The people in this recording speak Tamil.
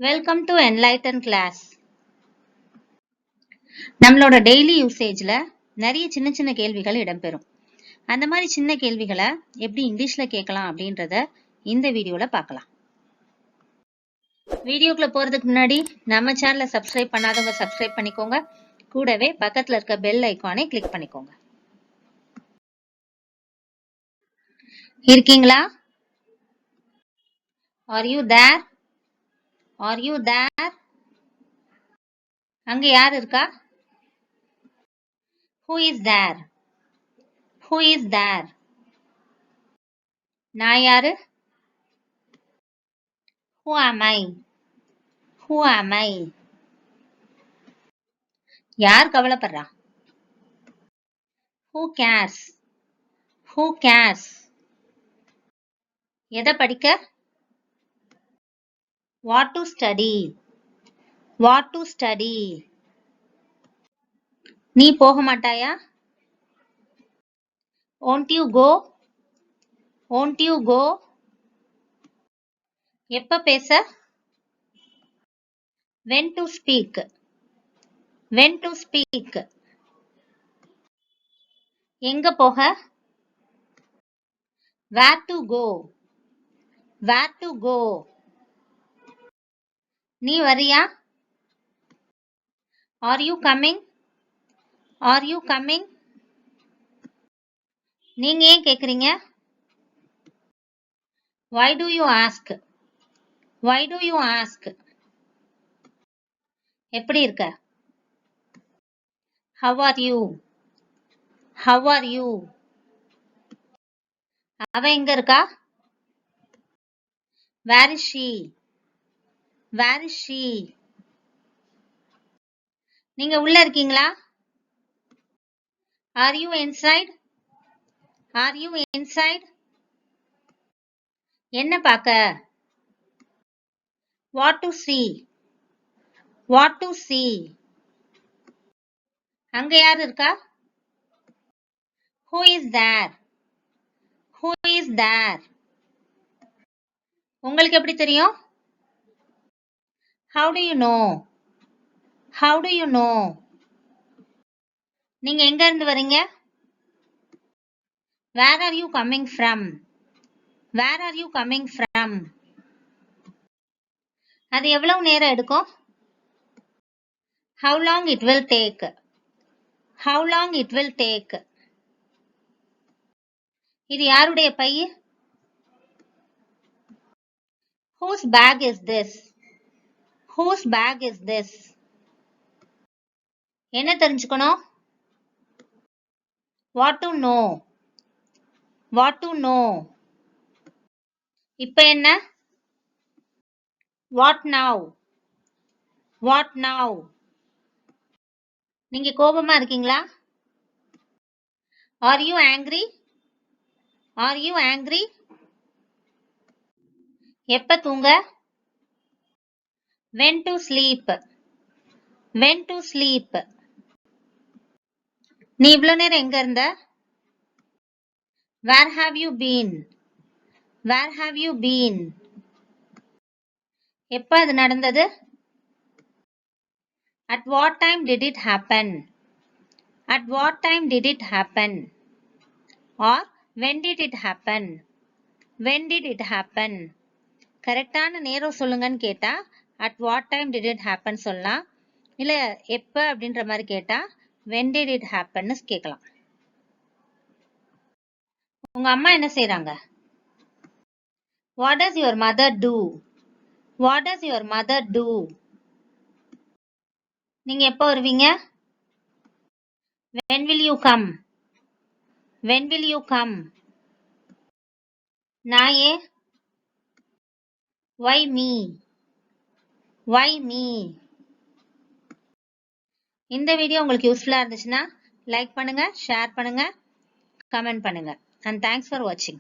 Welcome to enlighten class. நம்மளோட டெய்லி யூசேஜ்ல நிறைய சின்ன சின்ன கேள்விகள் இடம்பெறும். அந்த மாதிரி சின்ன கேள்விகளை எப்படி இங்கிலீஷ்ல கேட்கலாம் அப்படின்றத இந்த வீடியோல பார்க்கலாம். வீடியோக்குள்ள போறதுக்கு முன்னாடி நம்ம சேனலை சப்ஸ்கிரைப் பண்ணாதவங்க சப்ஸ்கிரைப் பண்ணிக்கோங்க. கூடவே பக்கத்துல இருக்க பெல் ஐகானை கிளிக் பண்ணிக்கோங்க. இருக்கீங்களா? Are you there? Are you there? அங்க யார் இருக்கா? Who is there? Who is there? நான் யாரு? Who am I? Who am I? யார் கவலைப்படுறா? Who cares? Who cares? எதை படிக்க? What to study? What to study? நீ போக மாட்டாயா? Won't you go? Won't you go? எப்ப பேச? When to speak? When to speak? எங்க போக? Where to go? Where to go? நீ வரியா? Are you coming? Are you coming? நீங்க ஏன் கேக்குறீங்க? Why do you ask? Why do you ask? எப்படி இருக்க? How are you? How are you? அவ எங்க இருக்கா? Where is she? Where is she? நீங்க உள்ள இருக்கீங்களா? Are you inside? Are you inside? என்ன பார்க்க? What to see? What to see? அங்க யார் இருக்கா? Who is there? Who is there? உங்களுக்கு எப்படி தெரியும்? How do you know? How do you know? நீங்க எங்க இருந்து வரீங்க? Where are you coming from? Where are you coming from? அது எவ்வளவு நேரம் எடுக்கும்? How long it will take? How long it will take? இது யாருடைய by? Whose bag is this? Whose bag is this? என்ன தெரிஞ்சுக்கணும்? What to know? What to know? இப்ப என்ன? What now? What now? நீங்க கோபமா இருக்கீங்களா? Are you angry? Are you angry? எப்ப தூங்க? When to sleep? When to sleep? நீ இவ்வளவு நேரம் எங்க இருந்த? Where have you been? Where have you been? எப்ப அது நடந்தது? At what time did it happen? At what time did it happen? Or when did it happen? When did it happen? கரெக்டான நேரம் சொல்லுங்கன்னு கேட்டா at what time did it happen சொல்லலாம். இல்ல எப்ப அப்படின்ற மாதிரி கேட்டா when did it happen னு கேட்கலாம். உங்க அம்மா என்ன செய்றாங்க? What does your mother do? What does your mother do? நீங்க எப்போ வருவீங்க? When will you come? When will you come? நான் ஏன்? Why me? Why me? இந்த வீடியோ உங்களுக்கு யூஸ்ஃபுல்லா இருந்துச்சுன்னா லைக் பண்ணுங்க, ஷேர் பண்ணுங்க, கமெண்ட் பண்ணுங்க. And thanks for watching.